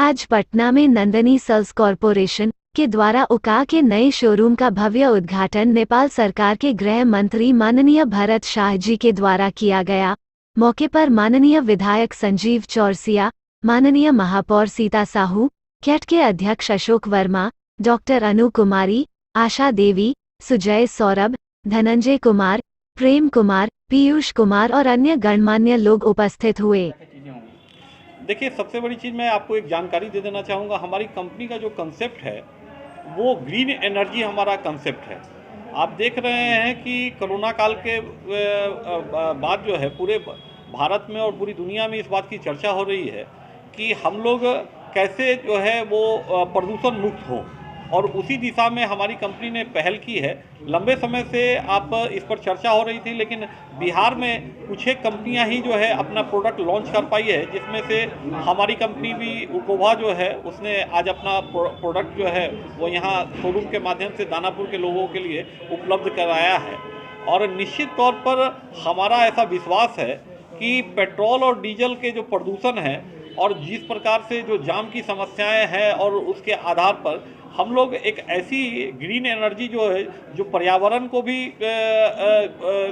आज पटना में Nandini sales corporation के द्वारा उका के नए शोरूम का भव्य उद्घाटन नेपाल सरकार के गृह मंत्री माननीय भरत शाह जी के द्वारा किया गया। मौके पर माननीय विधायक संजीव चौरसिया, माननीय महापौर सीता साहू, कैट के अध्यक्ष अशोक वर्मा, डॉक्टर अनु कुमारी, आशा देवी, सुजय सौरभ, धनंजय कुमार, प्रेम कुमार, पीयूष कुमार और अन्य गणमान्य लोग उपस्थित हुए। देखिए, सबसे बड़ी चीज़ मैं आपको एक जानकारी दे देना चाहूँगा। हमारी कंपनी का जो कंसेप्ट है वो ग्रीन एनर्जी हमारा कंसेप्ट है। आप देख रहे हैं कि कोरोना काल के बाद जो है पूरे भारत में और पूरी दुनिया में इस बात की चर्चा हो रही है कि हम लोग कैसे जो है वो प्रदूषण मुक्त हों, और उसी दिशा में हमारी कंपनी ने पहल की है। लंबे समय से आप इस पर चर्चा हो रही थी, लेकिन बिहार में कुछ एक कंपनियां ही जो है अपना प्रोडक्ट लॉन्च कर पाई है, जिसमें से हमारी कंपनी भी उकोभा जो है उसने आज अपना प्रोडक्ट जो है वो यहाँ शोरूम के माध्यम से दानापुर के लोगों के लिए उपलब्ध कराया है। और निश्चित तौर पर हमारा ऐसा विश्वास है कि पेट्रोल और डीजल के जो प्रदूषण है और जिस प्रकार से जो जाम की समस्याएं हैं, और उसके आधार पर हम लोग एक ऐसी ग्रीन एनर्जी जो है जो पर्यावरण को भी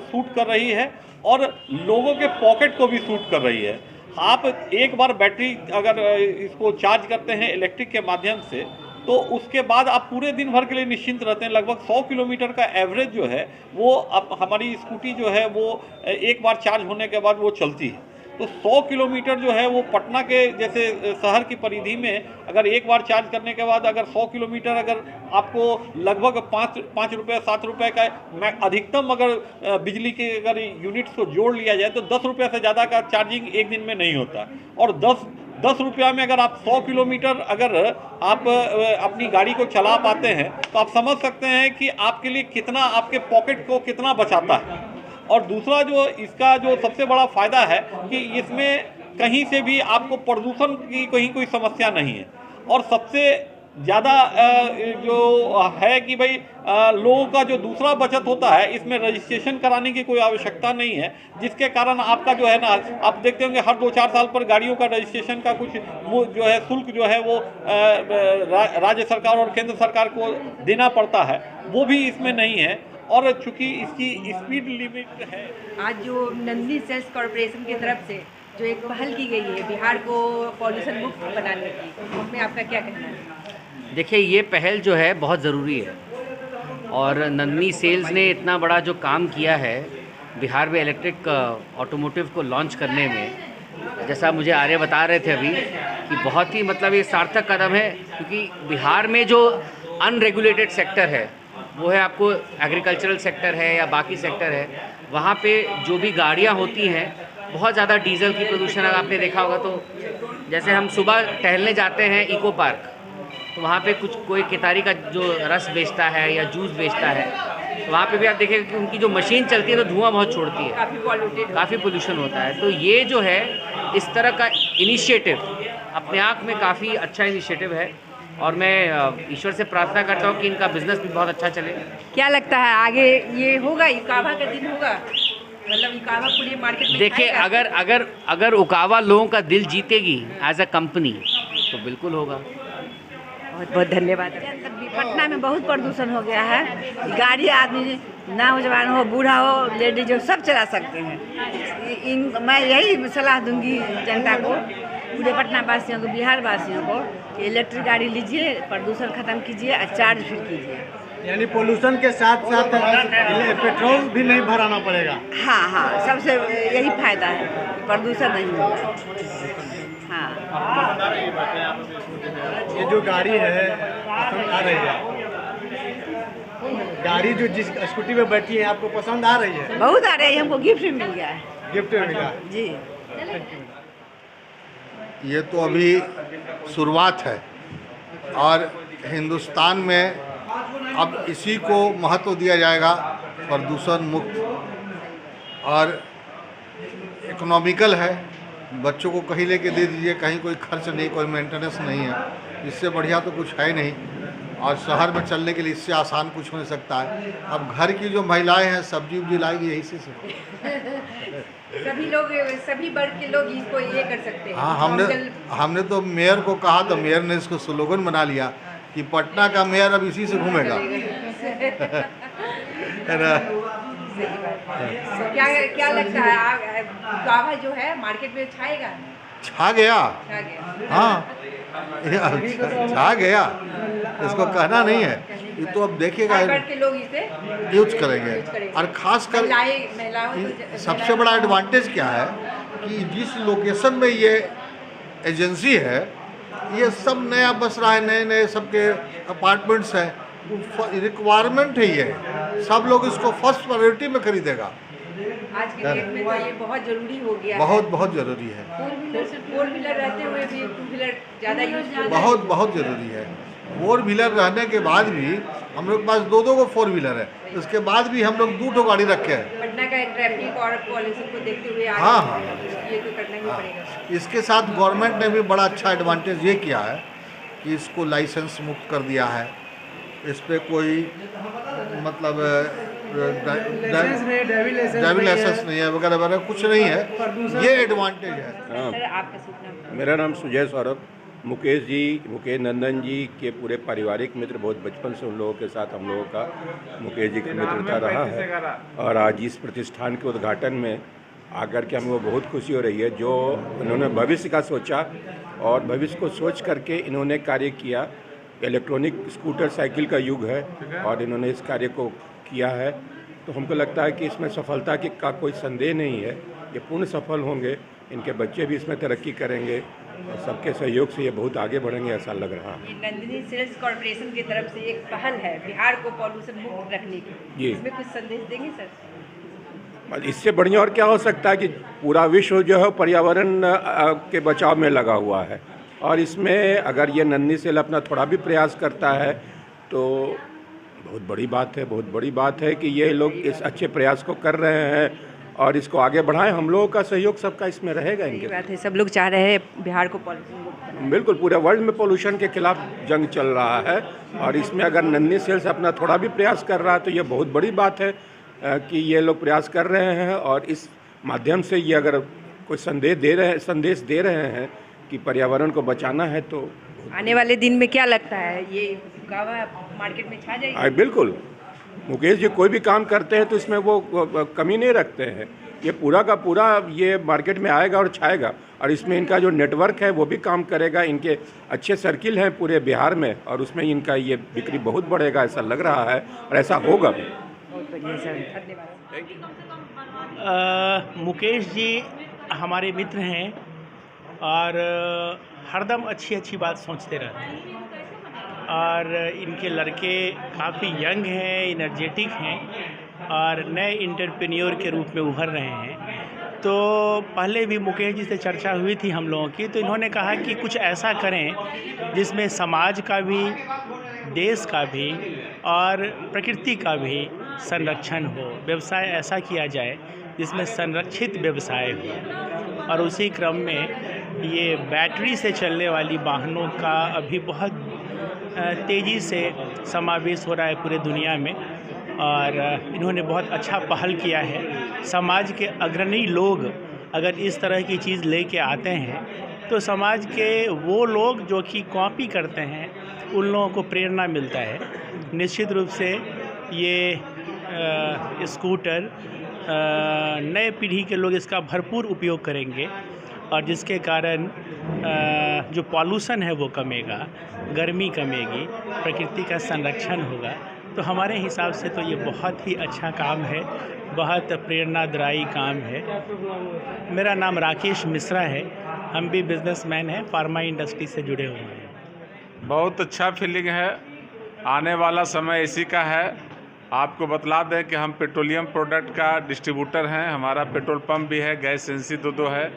सूट कर रही है और लोगों के पॉकेट को भी सूट कर रही है। आप एक बार बैटरी अगर इसको चार्ज करते हैं इलेक्ट्रिक के माध्यम से, तो उसके बाद आप पूरे दिन भर के लिए निश्चिंत रहते हैं। लगभग 100 किलोमीटर का एवरेज जो है वो अब हमारी स्कूटी जो है वो एक बार चार्ज होने के बाद वो चलती है। तो 100 किलोमीटर जो है वो पटना के जैसे शहर की परिधि में अगर एक बार चार्ज करने के बाद अगर 100 किलोमीटर अगर आपको लगभग 5 रुपये 7 रुपये का अधिकतम अगर बिजली के अगर यूनिट्स को जोड़ लिया जाए तो 10 रुपये से ज़्यादा का चार्जिंग एक दिन में नहीं होता। और 10 रुपया में अगर आप 100 किलोमीटर अगर आप अपनी गाड़ी को चला पाते हैं तो आप समझ सकते हैं कि आपके लिए कितना, आपके पॉकेट को कितना बचाता है। और दूसरा जो इसका जो सबसे बड़ा फ़ायदा है कि इसमें कहीं से भी आपको प्रदूषण की कहीं कोई समस्या नहीं है। और सबसे ज़्यादा जो है कि भाई लोगों का जो दूसरा बचत होता है, इसमें रजिस्ट्रेशन कराने की कोई आवश्यकता नहीं है, जिसके कारण आपका जो है ना, आप देखते होंगे हर 2-4 साल पर गाड़ियों का रजिस्ट्रेशन का कुछ वो जो है शुल्क जो है वो राज्य सरकार और केंद्र सरकार को देना पड़ता है, वो भी इसमें नहीं है। और चूंकि इसकी स्पीड लिमिट है। आज जो नंदिनी सेल्स कॉरपोरेशन की तरफ से जो एक पहल की गई है बिहार को पॉल्यूशन मुक्त बनाने की, उसमें आपका क्या कहना है? देखिए, ये पहल जो है बहुत ज़रूरी है, और नंदिनी सेल्स ने इतना बड़ा जो काम किया है बिहार में इलेक्ट्रिक ऑटोमोटिव को लॉन्च करने में, जैसा मुझे आर्य बता रहे थे अभी कि बहुत ही मतलब ये सार्थक कदम है। क्योंकि बिहार में जो अनरेगुलेटेड सेक्टर है वो है, आपको एग्रीकल्चरल सेक्टर है या बाकी सेक्टर है, वहाँ पे जो भी गाड़ियाँ होती हैं बहुत ज़्यादा डीजल की प्रदूषण आपने देखा होगा। तो जैसे हम सुबह टहलने जाते हैं इको पार्क, तो वहाँ पे कोई केतारी का जो रस बेचता है या जूस बेचता है, तो वहाँ पे भी आप देखेंगे कि उनकी जो मशीन चलती है तो धुआं बहुत छोड़ती है, काफ़ी पोल्यूशन होता है। तो ये जो है इस तरह का इनिशिएटिव अपने आप में काफ़ी अच्छा इनिशिएटिव है, और मैं ईश्वर से प्रार्थना करता हूँ कि इनका बिजनेस भी बहुत अच्छा चले। क्या लगता है आगे ये होगा, उकाभा का दिन होगा? मतलब उकाभा पूरी मार्केट में देखिए, अगर उकाभा लोगों का दिल जीतेगी एज अ कंपनी तो बिल्कुल होगा। बहुत बहुत धन्यवाद। पटना में बहुत प्रदूषण हो गया है। गाड़ी आदमी नौजवान हो, बूढ़ा हो, लेडीज हो, सब चला सकते हैं। मैं यही सलाह दूंगी जनता को, पूरे पटना वासियों को, बिहार वासियों को, कि इलेक्ट्रिक गाड़ी लीजिए, प्रदूषण खत्म कीजिए और चार्ज फिर कीजिए। यानी पोल्यूशन के साथ साथ पेट्रोल भी नहीं भराना पड़ेगा। हाँ, सबसे यही फायदा है, प्रदूषण नहीं होगा। हाँ, ये जो गाड़ी है पसंद आ रही है, गाड़ी जो जिस स्कूटी में बैठी है आपको पसंद आ रही है? बहुत आ रही है, हमको गिफ्ट में मिल गया है। गिफ्ट में मिला जी। ये तो अभी शुरुआत है, और हिंदुस्तान में अब इसी को महत्व दिया जाएगा, प्रदूषण मुक्त, और इकोनॉमिकल है। बच्चों को कहीं लेके दे दीजिए, कहीं कोई खर्च नहीं, कोई मेंटेनेंस नहीं है, इससे बढ़िया तो कुछ है नहीं। और शहर में चलने के लिए इससे आसान कुछ हो नहीं सकता है। अब घर की जो महिलाएं हैं सब्जी उब्जी लाएगी यही से सभी वर्ग के लोग इसको ये कर सकते हैं। हाँ, हमने तो मेयर को कहा तो मेयर ने इसको स्लोगन बना लिया कि पटना का मेयर अब इसी से घूमेगा। है ना? क्या लगता है गावा जो है मार्केट में छा गया। हाँ, छा गया, इसको कहना नहीं है। ये तो अब देखिएगा के लोग इसे यूज करेंगे। और खास कर सबसे बड़ा एडवांटेज क्या है कि जिस लोकेशन में ये एजेंसी है ये सब नया बस रहा है, नए नए सबके अपार्टमेंट्स हैं, रिक्वायरमेंट है ये, सब लोग इसको फर्स्ट प्रायोरिटी में खरीदेगा। आज के डेट में तो ये बहुत जरूरी हो गया बहुत जरूरी है। फोर व्हीलर रहते हुए भी टू व्हीलर ज़्यादा यूज बहुत जरूरी है। फोर व्हीलर रहने के बाद भी हम लोग के पास दो को फोर व्हीलर है, उसके बाद भी हम लोग 2 गाड़ी रखे हैं। पटना का ट्रैफिक और पॉल्यूशन को देखते हुए हाँ, ये तो करना ही पड़ेगा। इसके साथ गवर्नमेंट ने भी बड़ा अच्छा एडवांटेज ये किया है कि इसको लाइसेंस मुक्त कर दिया है। इस पर कोई मतलब ड्राइविंग लाइसेंस नहीं है वगैरह वगैरह कुछ नहीं है, ये एडवांटेज है। सर, आपका शुभ नाम? मेरा नाम सुजय सौरभ। मुकेश नंदन जी के पूरे पारिवारिक मित्र, बहुत बचपन से उन लोगों के साथ हम लोगों का मुकेश जी का मित्रता रहा है। और आज इस प्रतिष्ठान के उद्घाटन में आकर के हमें बहुत खुशी हो रही है। जो इन्होंने भविष्य का सोचा और भविष्य को सोच करके इन्होंने कार्य किया। इलेक्ट्रॉनिक स्कूटर साइकिल का युग है और इन्होंने इस कार्य को किया है, तो हमको लगता है कि इसमें सफलता का कोई संदेह नहीं है। ये पूर्ण सफल होंगे, इनके बच्चे भी इसमें तरक्की करेंगे और सबके सहयोग से ये बहुत आगे बढ़ेंगे, ऐसा लग रहा है। नंदिनी सेल्स कॉर्पोरेशन की तरफ से एक पहल है बिहार को पॉल्यूशन मुक्त रखने की, इसमें कुछ संदेश देंगे सर? इससे बढ़िया और क्या हो सकता है कि पूरा विश्व जो है पर्यावरण के बचाव में लगा हुआ है और इसमें अगर ये नन्ही सेल अपना थोड़ा भी प्रयास करता है तो बहुत बड़ी बात है कि ये लोग इस अच्छे प्रयास को कर रहे हैं और इसको आगे बढ़ाएं। हम लोगों का सहयोग सबका इसमें रहेगा। इनके बात है, सब लोग चाह रहे हैं बिहार को पॉल्यूशन मुक्त। बिल्कुल, पूरे वर्ल्ड में पोल्यूशन के खिलाफ जंग चल रहा है और इसमें अगर नन्ही सेल्स अपना थोड़ा भी प्रयास कर रहा है तो ये बहुत बड़ी बात है कि ये लोग प्रयास कर रहे हैं और इस माध्यम से ये अगर कोई संदेश दे रहे हैं कि पर्यावरण को बचाना है तो आने वाले दिन में क्या लगता है ये गावा मार्केट में छा जाएगी? बिल्कुल, मुकेश जी कोई भी काम करते हैं तो इसमें वो कमी नहीं रखते हैं। ये पूरा का पूरा ये मार्केट में आएगा और छाएगा और इसमें इनका जो नेटवर्क है वो भी काम करेगा। इनके अच्छे सर्किल हैं पूरे बिहार में और उसमें इनका ये बिक्री बहुत बढ़ेगा, ऐसा लग रहा है और ऐसा होगा भी। बहुत बढ़िया सर, धन्यवाद। मुकेश जी हमारे मित्र हैं और हरदम अच्छी बात सोचते रहते हैं और इनके लड़के काफ़ी यंग हैं, एनर्जेटिक हैं और नए एंटरप्रेन्योर के रूप में उभर रहे हैं। तो पहले भी मुकेश जी से चर्चा हुई थी हम लोगों की, तो इन्होंने कहा कि कुछ ऐसा करें जिसमें समाज का भी, देश का भी और प्रकृति का भी संरक्षण हो। व्यवसाय ऐसा किया जाए जिसमें संरक्षित व्यवसाय हो और उसी क्रम में ये बैटरी से चलने वाली वाहनों का अभी बहुत तेज़ी से समावेश हो रहा है पूरे दुनिया में और इन्होंने बहुत अच्छा पहल किया है। समाज के अग्रणी लोग अगर इस तरह की चीज़ लेके आते हैं तो समाज के वो लोग जो कि कॉपी करते हैं उन लोगों को प्रेरणा मिलता है। निश्चित रूप से ये स्कूटर नए पीढ़ी के लोग इसका भरपूर उपयोग करेंगे और जिसके कारण जो पॉल्यूशन है वो कमेगा, गर्मी कमेगी, प्रकृति का संरक्षण होगा। तो हमारे हिसाब से तो ये बहुत ही अच्छा काम है, बहुत प्रेरणादायी काम है। मेरा नाम राकेश मिश्रा है, हम भी बिजनेसमैन हैं, फार्मा इंडस्ट्री से जुड़े हुए हैं। बहुत अच्छा फीलिंग है। आने वाला समय इसी का है। आपको बतला दें कि हम पेट्रोलियम प्रोडक्ट का डिस्ट्रीब्यूटर हैं, हमारा पेट्रोल पंप भी है, गैस एजेंसी दो है।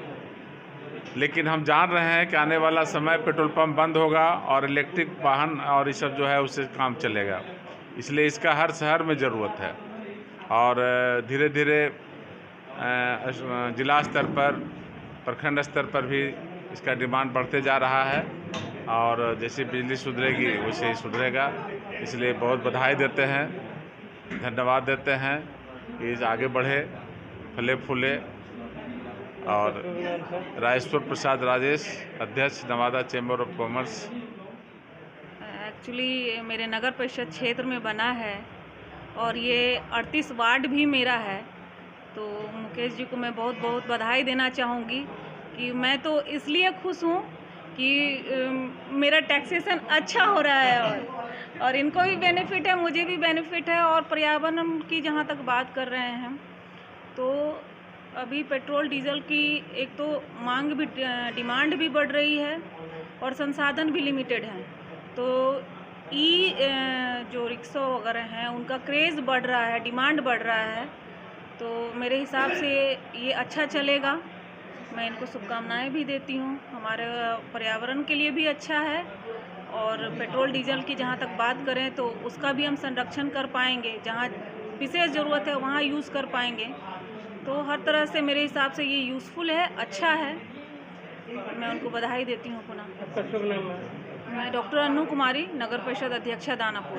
लेकिन हम जान रहे हैं कि आने वाला समय पेट्रोल पंप बंद होगा और इलेक्ट्रिक वाहन और ये सब जो है उससे काम चलेगा, इसलिए इसका हर शहर में ज़रूरत है। और धीरे धीरे जिला स्तर पर, प्रखंड स्तर पर भी इसका डिमांड बढ़ते जा रहा है। और जैसी बिजली सुधरेगी वैसे ही सुधरेगा। इसलिए बहुत बधाई देते हैं, धन्यवाद देते हैं कि आगे बढ़े, फले फूले। और राजेश्वर प्रसाद राजेश, अध्यक्ष Nawada chamber of commerce. Actually मेरे नगर परिषद क्षेत्र में बना है और ये 38 वार्ड भी मेरा है, तो मुकेश जी को मैं बहुत बहुत बधाई देना चाहूँगी कि मैं तो इसलिए खुश हूँ कि मेरा टैक्सेशन अच्छा हो रहा है और इनको भी बेनिफिट है, मुझे भी बेनिफिट है। और पर्यावरण की जहाँ तक बात कर रहे हैं हम, तो अभी पेट्रोल डीजल की एक तो मांग भी, डिमांड भी बढ़ रही है और संसाधन भी लिमिटेड हैं, तो जो रिक्शा वगैरह हैं उनका क्रेज़ बढ़ रहा है, डिमांड बढ़ रहा है, तो मेरे हिसाब से ये अच्छा चलेगा। मैं इनको शुभकामनाएं भी देती हूँ। हमारे पर्यावरण के लिए भी अच्छा है और पेट्रोल डीजल की जहाँ तक बात करें तो उसका भी हम संरक्षण कर पाएंगे, जहाँ विशेष ज़रूरत है वहाँ यूज़ कर पाएंगे। तो हर तरह से मेरे हिसाब से ये यूज़फुल है, अच्छा है। मैं उनको बधाई देती हूँ पुनः। मैं डॉक्टर अनु कुमारी, नगर परिषद अध्यक्षा दानापुर।